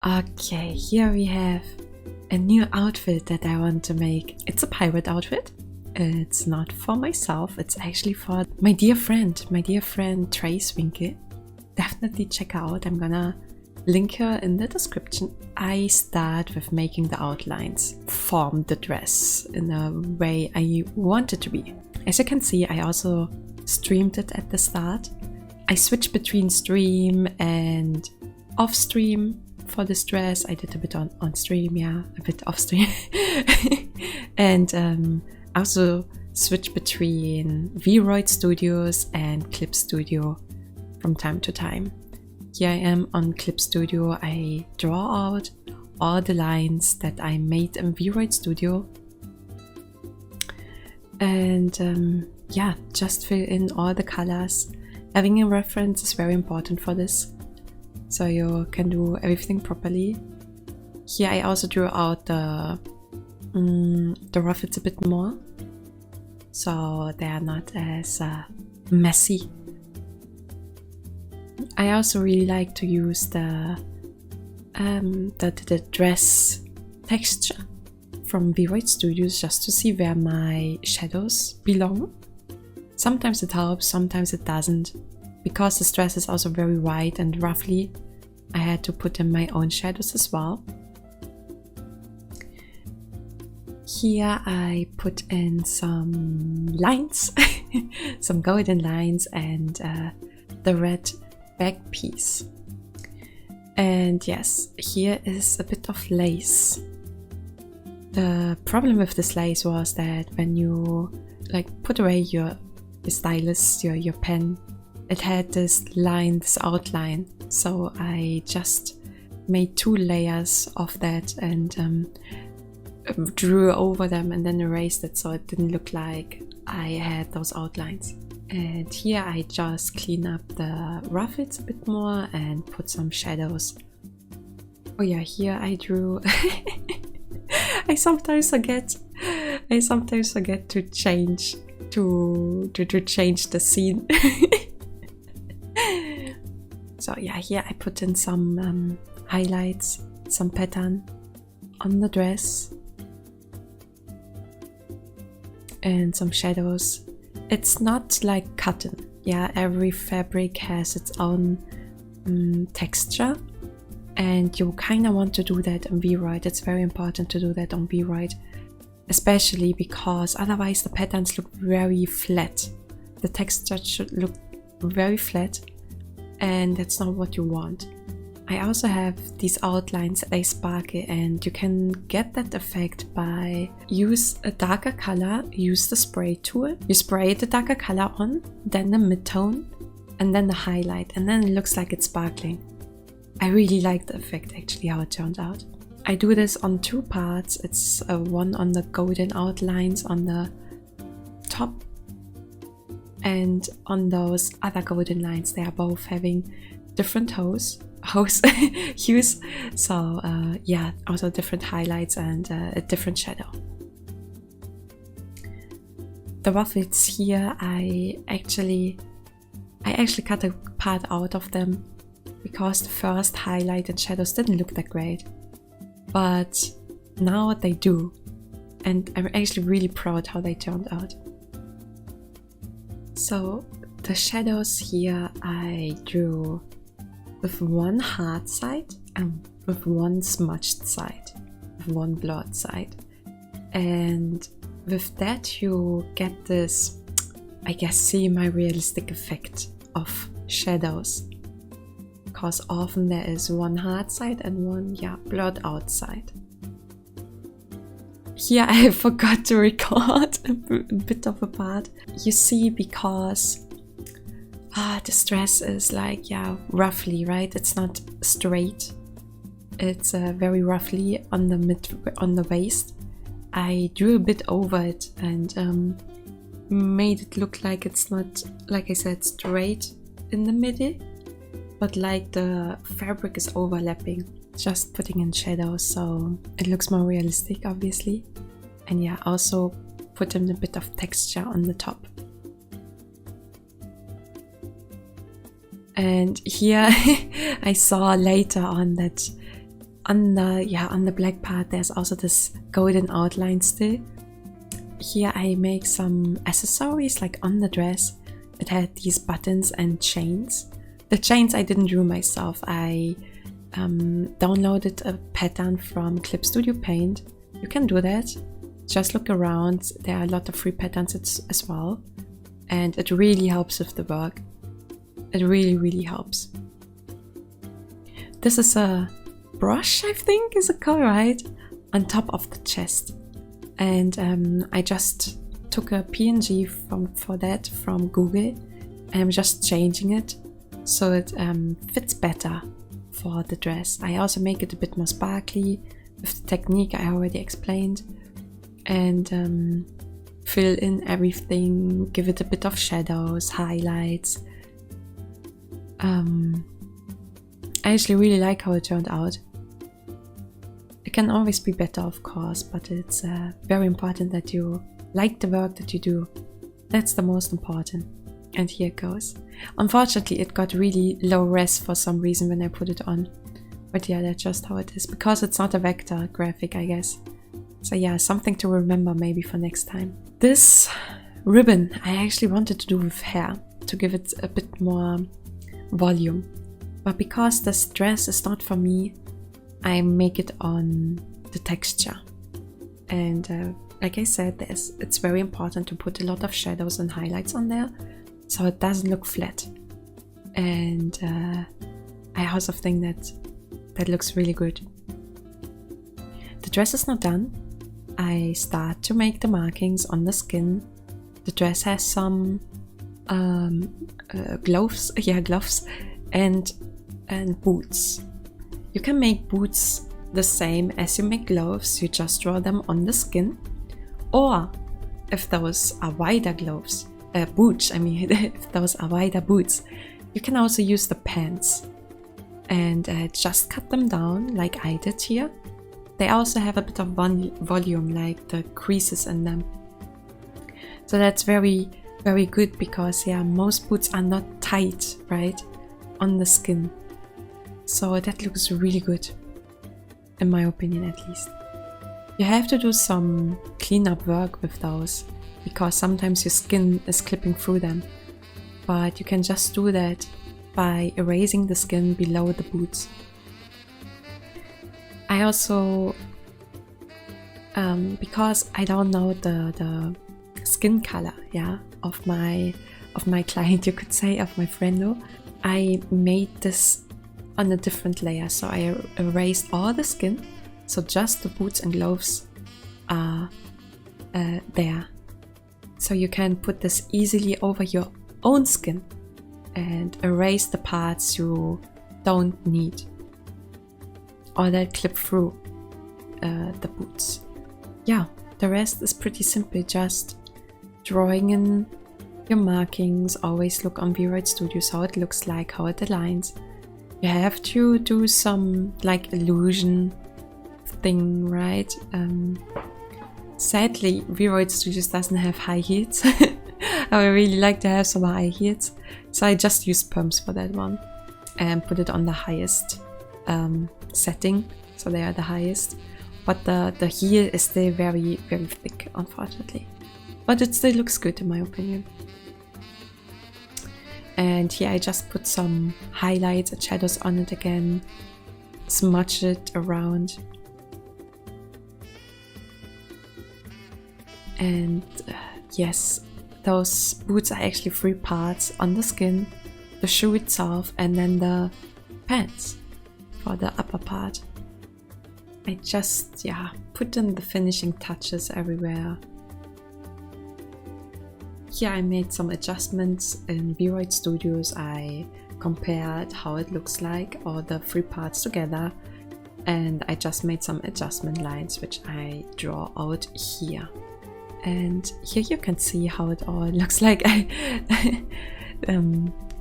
Okay, here we have a new outfit that I want to make. It's a pirate outfit. It's not for myself, it's actually for my dear friend Tracewinkle. Definitely check her out. I'm gonna link her in the description. I start with making the outlines, form the dress in a way I want it to be. As you can see, I also streamed it at the start. I switched between stream and off stream for this dress. I did a bit on stream, yeah, a bit off stream. And I also switched between Vroid Studios and Clip Studio from time to time. Here I am on Clip Studio. I draw out all the lines that I made in Vroid Studio. And yeah, just fill in all the colors. Having a reference is very important for this, so you can do everything properly. Here I also drew out the ruffles a bit more, so they are not as messy. I also really like to use the dress texture from Vroid Studios just to see where my shadows belong. Sometimes it helps, sometimes it doesn't. Because this dress is also very wide and ruffly, I had to put in my own shadows as well. Here I put in some lines, some golden lines, and the red back piece. And yes, here is a bit of lace. The problem with this lace was that when you put away your stylus, your pen, it had this line, this outline. So I just made 2 layers of that and drew over them and then erased it, so it didn't look like I had those outlines. And here I just clean up the ruffles a bit more and put some shadows. Oh yeah, here I drew. I sometimes forget to change to change the scene. So yeah, here I put in some highlights, some pattern on the dress and some shadows. It's not like cotton. Yeah, every fabric has its own texture, and you kind of want to do that on Vroid. It's very important to do that on Vroid, especially because otherwise the patterns look very flat. The texture should look very flat, and that's not what you want. I also have these outlines, they sparkle, and you can get that effect by use a darker color, use the spray tool. You spray the darker color on, then the mid-tone, and then the highlight, and then it looks like it's sparkling. I really like the effect, actually, how it turned out. I do this on 2 parts. It's one on the golden outlines on the top, and on those other golden lines, they are both having different hues. So yeah, also different highlights and a different shadow. The ruffles here, I actually cut a part out of them because the first highlight and shadows didn't look that great, but now they do, and I'm actually really proud how they turned out. So the shadows here I drew with one hard side and with one smudged side, with one blurred side. And with that you get this, I guess, semi-realistic effect of shadows. Because often there is one hard side and one, yeah, blurred out side. Here I forgot to record a bit of a part. You see, because this dress is like, yeah, roughly, right? It's not straight. It's very roughly on the waist. I drew a bit over it and made it look like it's not, like I said, straight in the middle, but like the fabric is overlapping. Just putting in shadows so it looks more realistic, obviously. And yeah, also put in a bit of texture on the top. And here I saw later on that on the black part there's also this golden outline still. Here I make some accessories like on the dress. It had these buttons and chains. The chains I didn't do myself. I downloaded a pattern from Clip Studio Paint. You can do that. Just look around. There are a lot of free patterns as well. And it really helps with the work. It really helps. This is a brush, I think is a color, right? On top of the chest. And I just took a PNG for that from Google. And I'm just changing it so it fits better for the dress. I also make it a bit more sparkly with the technique I already explained. And fill in everything, give it a bit of shadows, highlights. I actually really like how it turned out. It can always be better, of course, but it's very important that you like the work that you do. That's the most important. And here it goes. Unfortunately, it got really low res for some reason when I put it on. But yeah, that's just how it is, because it's not a vector graphic, I guess. So yeah, something to remember maybe for next time. This ribbon I actually wanted to do with hair, to give it a bit more volume. But because this dress is not for me, I make it on the texture. And like I said, it's very important to put a lot of shadows and highlights on there, so it doesn't look flat. And I also think that looks really good. The dress is not done. I start to make the markings on the skin. The dress has some gloves, and boots. You can make boots the same as you make gloves. You just draw them on the skin. Or if those are wider boots, if those are wider boots, you can also use the pants and just cut them down like I did here. They also have a bit of volume, like the creases in them. So that's very good, because yeah, most boots are not tight, right, on the skin. So that looks really good, in my opinion at least. You have to do some cleanup work with those, because sometimes your skin is clipping through them. But you can just do that by erasing the skin below the boots. I also, because I don't know the skin color, yeah, of my client, you could say, of my friendo, I made this on a different layer. So I erased all the skin, so just the boots and gloves are there. So you can put this easily over your own skin and erase the parts you don't need, or that clip through the boots. Yeah, the rest is pretty simple, just drawing in your markings. Always look on Vroid Studios how it looks like, how it aligns. You have to do some like illusion thing, right? Sadly, Vroid Studios doesn't have high heels. I would really like to have some high heels, so I just used pumps for that one and put it on the highest setting, so they are the highest. But the heel is still very thick, unfortunately. But it still looks good in my opinion. And here I just put some highlights and shadows on it again, smudge it around. And yes, those boots are actually 3 parts: on the skin, the shoe itself, and then the pants for the upper part. I just, yeah, put in the finishing touches everywhere. Here I made some adjustments in Vroid Studios. I compared how it looks like, all the 3 parts together, and I just made some adjustment lines which I draw out here. And here you can see how it all looks like. I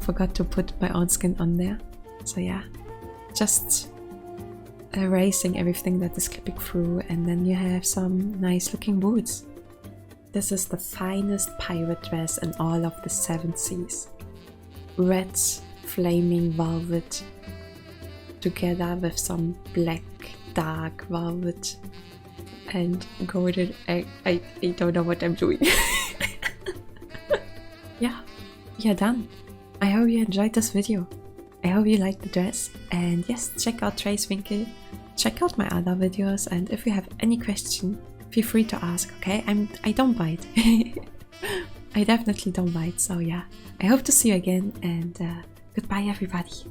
forgot to put my own skin on there. So yeah, just erasing everything that is clipping through, and then you have some nice looking boots. This is the finest pirate dress in all of the 7 seas. Red flaming velvet together with some black dark velvet and golden. I don't know what I'm doing. Yeah, done. I hope you enjoyed this video. I hope you liked the dress, and yes, check out Tracewinkle, check out my other videos, and if you have any question, feel free to ask, okay? I don't bite. I definitely don't bite, so yeah. I hope to see you again, and goodbye everybody.